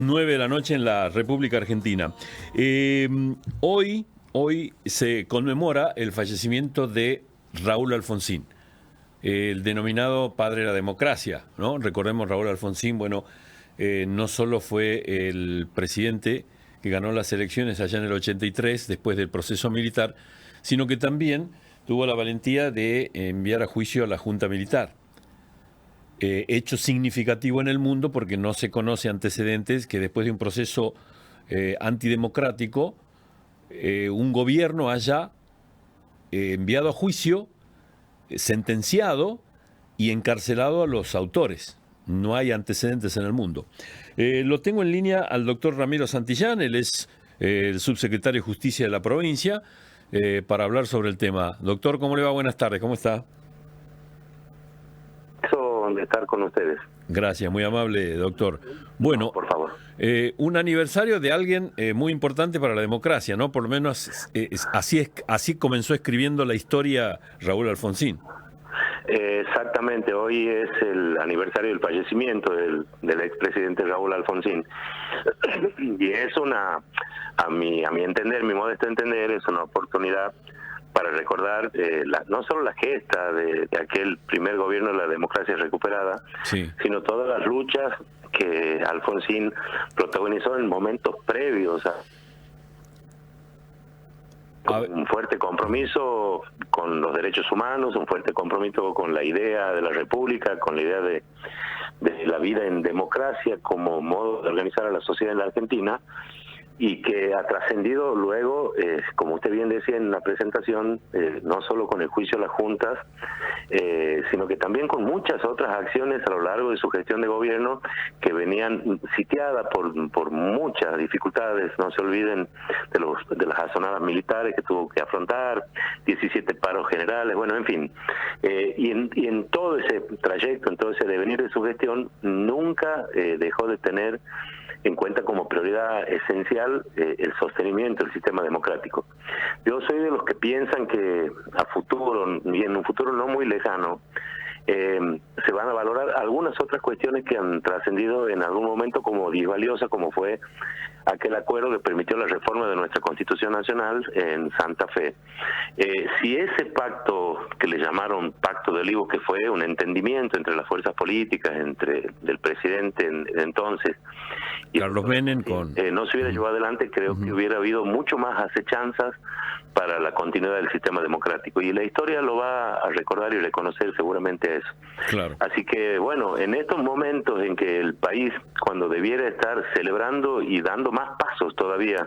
9 de la noche en la República Argentina. Hoy se conmemora el fallecimiento de Raúl Alfonsín, el denominado padre de la democracia, ¿no? Recordemos, Raúl Alfonsín, bueno, no solo fue el presidente que ganó las elecciones allá en el 83, después del proceso militar, sino que también tuvo la valentía de enviar a juicio a la Junta Militar. Hecho significativo en el mundo porque no se conoce antecedentes que después de un proceso antidemocrático, un gobierno haya enviado a juicio, sentenciado y encarcelado a los autores. No hay antecedentes en el mundo. Lo tengo en línea al doctor Ramiro Santillán, él es el subsecretario de Justicia de la provincia, para hablar sobre el tema. Doctor, ¿cómo le va? Buenas tardes, ¿cómo está? De estar con ustedes. Gracias, muy amable, doctor. Bueno, no, por favor. Un aniversario de alguien muy importante para la democracia, ¿no? Por lo menos así comenzó escribiendo la historia Raúl Alfonsín. Exactamente, hoy es el aniversario del fallecimiento del expresidente Raúl Alfonsín. Y es a mi entender, mi modesto entender, es una oportunidad para recordar no solo la gesta de aquel primer gobierno de la democracia recuperada, sí, sino todas las luchas que Alfonsín protagonizó en momentos previos a un fuerte compromiso con los derechos humanos, un fuerte compromiso con la idea de la república, con la idea de la vida en democracia como modo de organizar a la sociedad en la Argentina, y que ha trascendido luego, como usted bien decía en la presentación, no solo con el juicio a las juntas, sino que también con muchas otras acciones a lo largo de su gestión de gobierno que venían sitiadas por muchas dificultades. No se olviden de las azonadas militares que tuvo que afrontar, 17 paros generales, bueno, en fin. Y en todo ese trayecto, en todo ese devenir de su gestión, nunca dejó de tener en cuenta como prioridad esencial el sostenimiento del sistema democrático. Yo soy de los que piensan que a futuro, y en un futuro no muy lejano, se van a valorar algunas otras cuestiones que han trascendido en algún momento como disvaliosas, como fue aquel acuerdo que permitió la reforma de nuestra Constitución Nacional en Santa Fe. Si ese pacto que le llamaron Pacto de Olivos, que fue un entendimiento entre las fuerzas políticas, entre del presidente entonces y Carlos Menem no se hubiera llevado adelante, creo que hubiera habido mucho más acechanzas para la continuidad del sistema democrático, y la historia lo va a recordar y reconocer seguramente eso. Claro. Así que bueno, en estos momentos en que el país, cuando debiera estar celebrando y dando más pasos todavía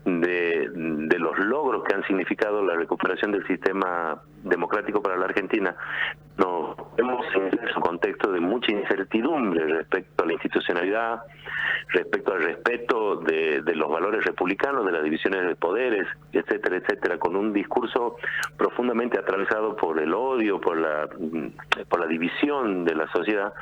de los logros que han significado la recuperación del sistema democrático para la Argentina, nos vemos en un contexto de mucha incertidumbre respecto a la institucionalidad, respecto al respeto de los valores republicanos, de las divisiones de poderes, etcétera, etcétera, con un discurso profundamente atravesado por el odio, por la división de la sociedad.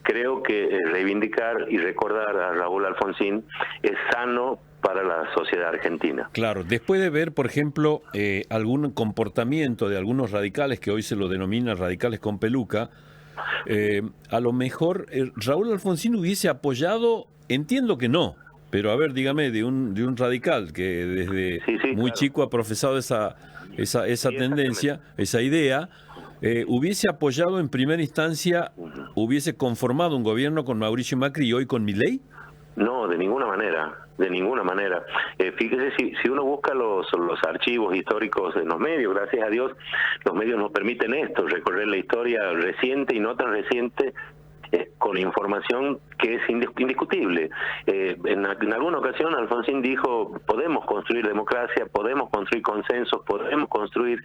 Creo que reivindicar y recordar a Raúl Alfonsín es sano para la sociedad argentina. Claro, después de ver, por ejemplo, algún comportamiento de algunos radicales, que hoy se lo denominan radicales con peluca, a lo mejor Raúl Alfonsín hubiese apoyado, entiendo que no, pero a ver, dígame, de un radical que desde muy claro, chico ha profesado esa tendencia, esa idea, hubiese apoyado en primera instancia, hubiese conformado un gobierno con Mauricio Macri y hoy con Milei. No, de ninguna manera, de ninguna manera. Fíjese, si uno busca los archivos históricos en los medios, gracias a Dios, los medios nos permiten esto, recorrer la historia reciente y no tan reciente, con información que es indiscutible. En alguna ocasión Alfonsín dijo, podemos construir democracia, podemos construir consensos, podemos construir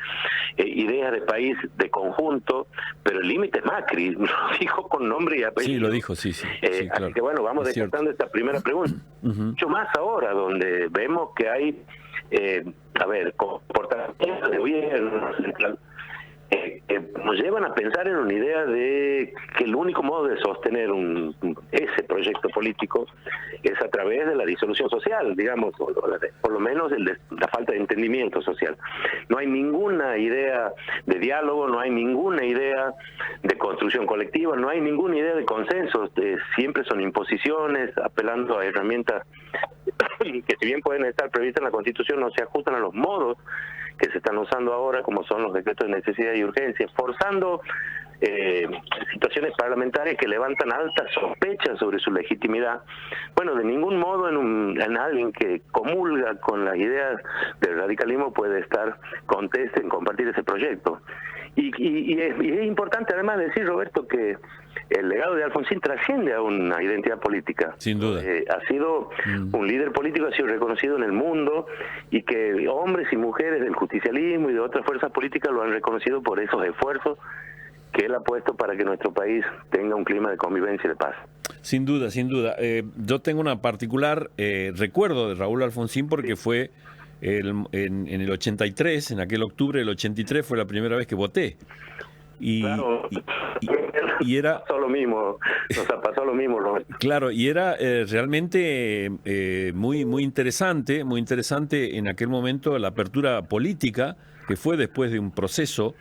ideas de país de conjunto, pero el límite es Macri, lo dijo con nombre y apellido. Sí, lo dijo, sí, claro. Así que bueno, vamos descartando esta primera pregunta. Mucho más ahora, donde vemos que hay, comportamientos de gobierno central nos llevan a pensar en una idea de que el único modo de sostener ese proyecto político es a través de la disolución social, digamos, por lo menos la falta de entendimiento social. No hay ninguna idea de diálogo, no hay ninguna idea de construcción colectiva, no hay ninguna idea de consenso, siempre son imposiciones, apelando a herramientas que si bien pueden estar previstas en la Constitución, no se ajustan a los modos que se están usando ahora, como son los decretos de necesidad y urgencia, forzando situaciones parlamentarias que levantan altas sospechas sobre su legitimidad. Bueno, de ningún modo en alguien que comulga con las ideas del radicalismo puede estar conteste en compartir ese proyecto. Y es importante además decir, Roberto, que el legado de Alfonsín trasciende a una identidad política. Sin duda. Ha sido un líder político, ha sido reconocido en el mundo, y que hombres y mujeres del justicialismo y de otras fuerzas políticas lo han reconocido por esos esfuerzos que él ha puesto para que nuestro país tenga un clima de convivencia y de paz. Sin duda, sin duda. Yo tengo una particular recuerdo de Raúl Alfonsín porque fue en el 83, en aquel octubre del 83 fue la primera vez que voté. Claro. Y era pasó lo mismo, nos pasó lo mismo, Roberto. Claro, y era realmente muy interesante en aquel momento la apertura política, que fue después de un proceso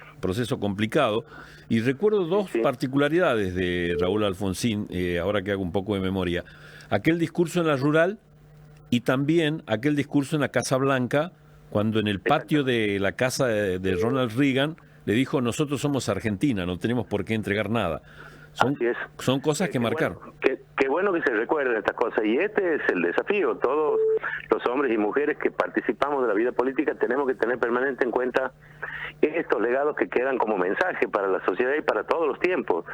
complicado. Y recuerdo dos particularidades de Raúl Alfonsín, ahora que hago un poco de memoria. Aquel discurso en la Rural y también aquel discurso en la Casa Blanca, cuando en el patio de la casa de Ronald Reagan le dijo: nosotros somos Argentina, no tenemos por qué entregar nada. Son cosas que marcaron. Qué bueno que se recuerden estas cosas, y este es el desafío. Todos los hombres y mujeres que participamos de la vida política tenemos que tener permanente en cuenta estos legados que quedan como mensaje para la sociedad y para todos los tiempos.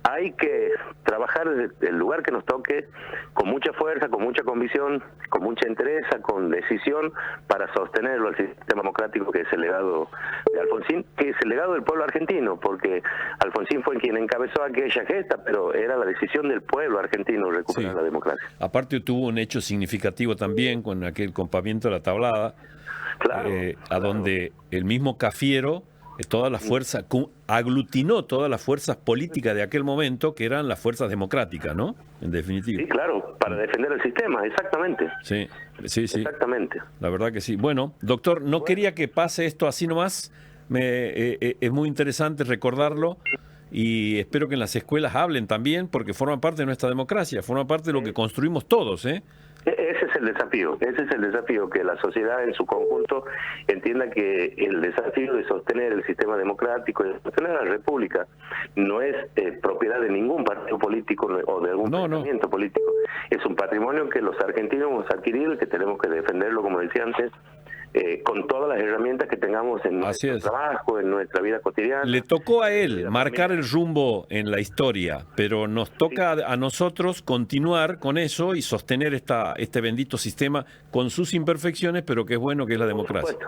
Hay que trabajar desde el lugar que nos toque, con mucha fuerza, con mucha convicción, con mucha entereza, con decisión, para sostenerlo al sistema democrático, que es el legado de Alfonsín, que es el legado del pueblo argentino, porque Alfonsín fue quien encabezó aquella gesta, pero era la decisión del pueblo argentino recuperar la democracia. Aparte tuvo un hecho significativo también con aquel compamiento de la Tablada, a donde el mismo Cafiero toda la fuerza aglutinó todas las fuerzas políticas de aquel momento, que eran las fuerzas democráticas, ¿no? En definitiva. Sí, claro, para defender el sistema, exactamente. Sí. Exactamente. La verdad que sí. Bueno, doctor, no quería que pase esto así nomás. Es muy interesante recordarlo, y espero que en las escuelas hablen también, porque forman parte de nuestra democracia, forman parte de lo que construimos todos, ¿eh? Ese es el desafío, que la sociedad en su conjunto entienda que el desafío de sostener el sistema democrático, de sostener la república, no es propiedad de ningún partido político o de algún pensamiento político. Es un patrimonio que los argentinos hemos adquirido y que tenemos que defenderlo, como decía antes, con todas las herramientas que tengamos en nuestro trabajo, en nuestra vida cotidiana. Le tocó a él marcar el rumbo en la historia, pero nos toca a nosotros continuar con eso y sostener este bendito sistema con sus imperfecciones, pero que es bueno, que es la democracia.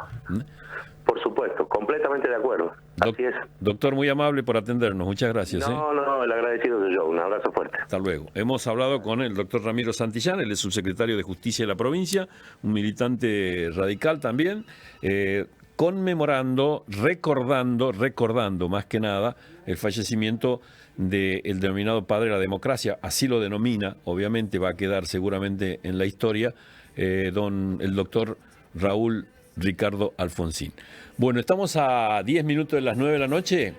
Por supuesto, completamente de acuerdo. Así es. Doctor, muy amable por atendernos. Muchas gracias. No, el agradecido soy yo. Un abrazo fuerte. Hasta luego. Hemos hablado con el doctor Ramiro Santillán, él es subsecretario de Justicia de la provincia, un militante radical también, conmemorando, recordando más que nada el fallecimiento del denominado padre de la democracia, así lo denomina, obviamente va a quedar seguramente en la historia, el doctor Raúl Ricardo Alfonsín. Bueno, estamos a 10 minutos de las 9 de la noche.